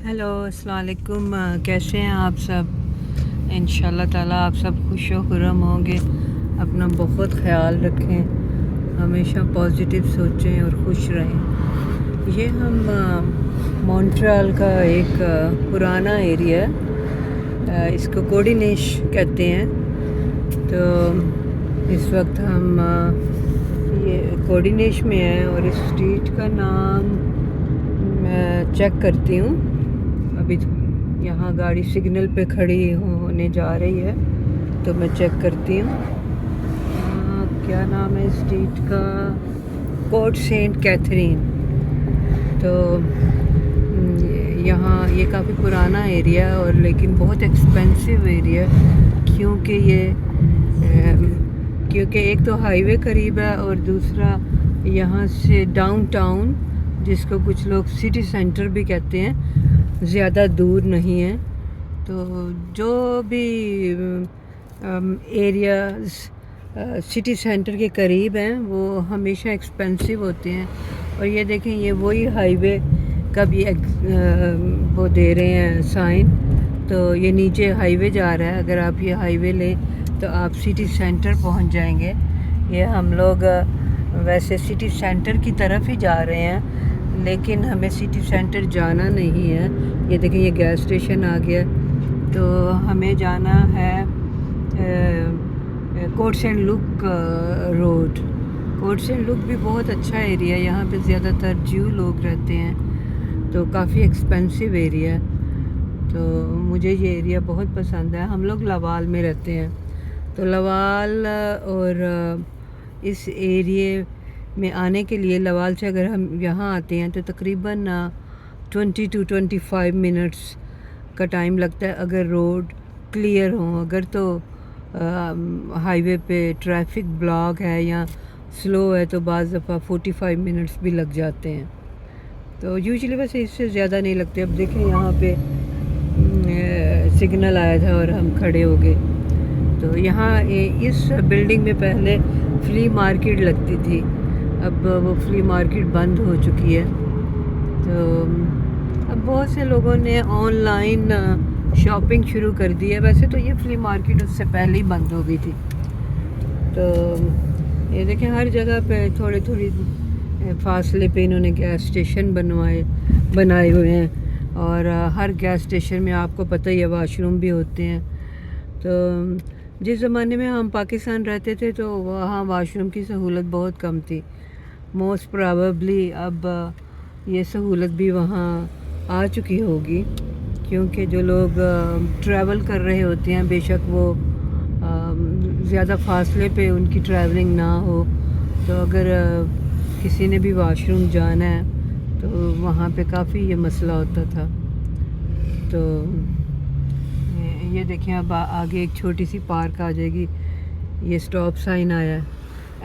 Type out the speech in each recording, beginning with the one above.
Hello अस्सलाम वालेकुम। कैसे हैं आप सब? इंशाल्लाह ताला आप सब खुश व खुर्रम होंगे। अपना बहुत ख्याल रखें, हमेशा पॉजिटिव सोचें और खुश रहें। ये हम मॉन्ट्रियल का एक पुराना एरिया है, इसको कोडिनेश कहते हैं। तो इस वक्त हम ये कोडिनेश में हैं और इस स्ट्रीट का नाम मैं चेक करती हूँ। अभी यहाँ गाड़ी सिग्नल पे खड़ी होने जा रही है तो मैं चेक करती हूँ। क्या नाम है स्ट्रीट का? Côte Sainte Catherine. तो यहाँ ये काफ़ी पुराना एरिया है और लेकिन बहुत एक्सपेंसिव एरिया है, क्योंकि एक तो हाईवे करीब है और दूसरा यहाँ से डाउन टाउन, जिसको कुछ लोग सिटी सेंटर भी कहते हैं, ज़्यादा दूर नहीं है। तो जो भी एरियाज़ सिटी सेंटर के करीब हैं वो हमेशा एक्सपेंसिव होते हैं। और ये देखें, ये वही हाईवे का भी वो दे रहे हैं साइन। तो ये नीचे हाईवे जा रहा है, अगर आप ये हाईवे लें तो आप सिटी सेंटर पहुंच जाएंगे। ये हम लोग वैसे सिटी सेंटर की तरफ ही जा रहे हैं, लेकिन हमें सिटी सेंटर जाना नहीं है। ये देखें, ये गैस स्टेशन आ गया। तो हमें जाना है Côte Saint Luc road. Côte Saint Luc भी बहुत अच्छा एरिया है, यहाँ पे ज़्यादातर ज्यू लोग रहते हैं, तो काफ़ी एक्सपेंसिव एरिया है। तो मुझे ये एरिया बहुत पसंद है। हम लोग लवाल में रहते हैं, तो लवाल और इस एरिए में आने के लिए लवाल से अगर हम यहाँ आते हैं तो तकरीबन 20 to 25 मिनट्स का टाइम लगता है, अगर रोड क्लियर हो। अगर तो हाईवे पे ट्रैफिक ब्लॉक है या स्लो है तो बाज़ दफ़ा 45 मिनट्स भी लग जाते हैं। तो यूजुअली वैसे इससे ज़्यादा नहीं लगते। अब देखें, यहाँ पे सिग्नल आया था और हम खड़े हो गए। तो यहाँ इस बिल्डिंग में पहले फ्ली मार्केट लगती थी, अब वो फ्ली मार्केट बंद हो चुकी है। तो अब बहुत से लोगों ने ऑनलाइन शॉपिंग शुरू कर दी है। वैसे तो ये फ्ली मार्केट उससे पहले ही बंद हो गई थी। तो ये देखें, हर जगह पे थोड़े फासले पे इन्होंने गैस स्टेशन बनाए हुए हैं। और हर गैस स्टेशन में आपको पता ही है वाशरूम भी होते हैं। तो जिस ज़माने में हम पाकिस्तान रहते थे तो वहाँ वाशरूम की सहूलत बहुत कम थी। मोस्ट प्रोबेबली अब ये सहूलत भी वहाँ आ चुकी होगी, क्योंकि जो लोग ट्रैवल कर रहे होते हैं, बेशक वो ज़्यादा फासले पे उनकी ट्रैवलिंग ना हो, तो अगर किसी ने भी वाशरूम जाना है तो वहाँ पे काफ़ी ये मसला होता था। तो ये देखें, अब आगे एक छोटी सी पार्क आ जाएगी। ये स्टॉप साइन आया है,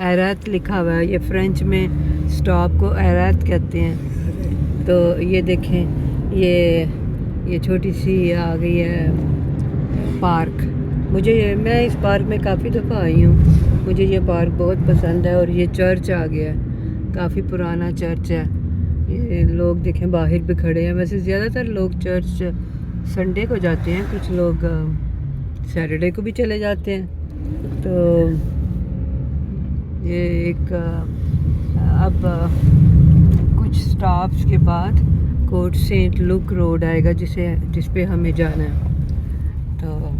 एरात लिखा हुआ है। ये फ्रेंच में स्टॉप को एरात कहते हैं। तो ये देखें, ये छोटी सी आ गई है पार्क। मैं इस पार्क में काफ़ी दफ़ा आई हूँ, मुझे ये पार्क बहुत पसंद है। और ये चर्च आ गया है, काफ़ी पुराना चर्च है। ये लोग देखें बाहर भी खड़े हैं। वैसे ज़्यादातर लोग चर्च संडे को जाते हैं, कुछ लोग सैटरडे को भी चले जाते हैं। तो ये एक अब कुछ स्टॉप्स के बाद कोर्ट सेंट लुक रोड आएगा जिस पे हमें जाना है। तो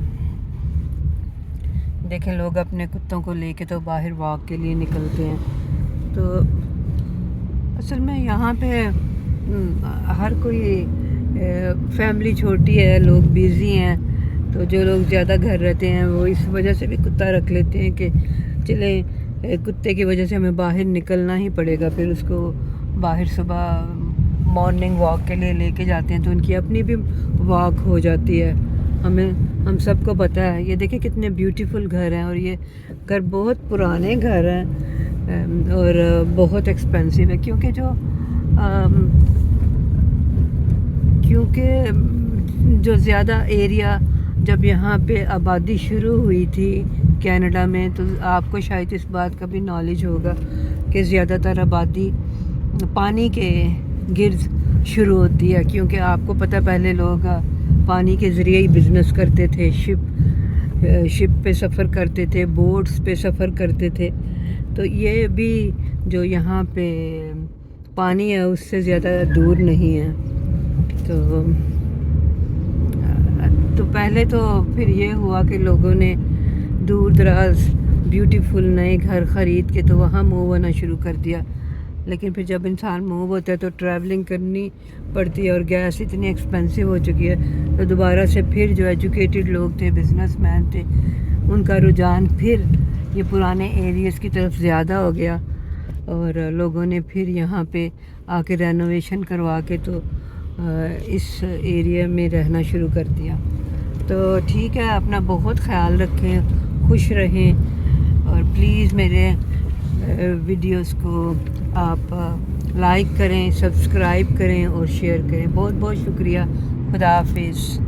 देखें, लोग अपने कुत्तों को लेके तो बाहर वॉक के लिए निकलते हैं। तो असल में यहाँ पे हर कोई फैमिली छोटी है, लोग बिज़ी हैं। तो जो लोग ज़्यादा घर रहते हैं वो इस वजह से भी कुत्ता रख लेते हैं कि चले, कुत्ते की वजह से हमें बाहर निकलना ही पड़ेगा। फिर उसको बाहर सुबह मॉर्निंग वॉक के लिए लेके जाते हैं तो उनकी अपनी भी वॉक हो जाती है। हम सबको पता है। ये देखिए कितने ब्यूटीफुल घर हैं, और ये घर बहुत पुराने घर हैं और बहुत एक्सपेंसिव है, क्योंकि जो ज़्यादा एरिया जब यहाँ पे आबादी शुरू हुई थी कनाडा में, तो आपको शायद इस बात का भी नॉलेज होगा कि ज़्यादातर आबादी पानी के गिर्द شروع ہوتی ہے، کیونکہ آپ کو پتہ پہلے لوگ پانی کے ذریعے ہی بزنس کرتے تھے، شپ پہ سفر کرتے تھے، بوٹس پہ سفر کرتے تھے. تو یہ بھی جو یہاں پہ پانی ہے اس سے زیادہ دور نہیں ہے. تو پہلے تو پھر یہ ہوا کہ لوگوں نے دور دراز بیوٹیفل نئے گھر خرید کے تو وہاں موو ہونا شروع کر دیا. لیکن پھر جب انسان موو ہوتا ہے تو ٹریولنگ کرنی پڑتی ہے، اور گیس اتنی ایکسپینسو ہو چکی ہے، تو دوبارہ سے پھر جو ایجوکیٹڈ لوگ تھے، بزنس مین تھے، ان کا رجحان پھر یہ پرانے ایریاز کی طرف زیادہ ہو گیا، اور لوگوں نے پھر یہاں پہ آ کے رینوویشن کروا کے تو اس ایریا میں رہنا شروع کر دیا. تو ٹھیک ہے، اپنا بہت خیال رکھیں، خوش رہیں، اور پلیز میرے ویڈیوز کو آپ لائک کریں، سبسکرائب کریں اور شیئر کریں. بہت بہت شکریہ. خدا حافظ.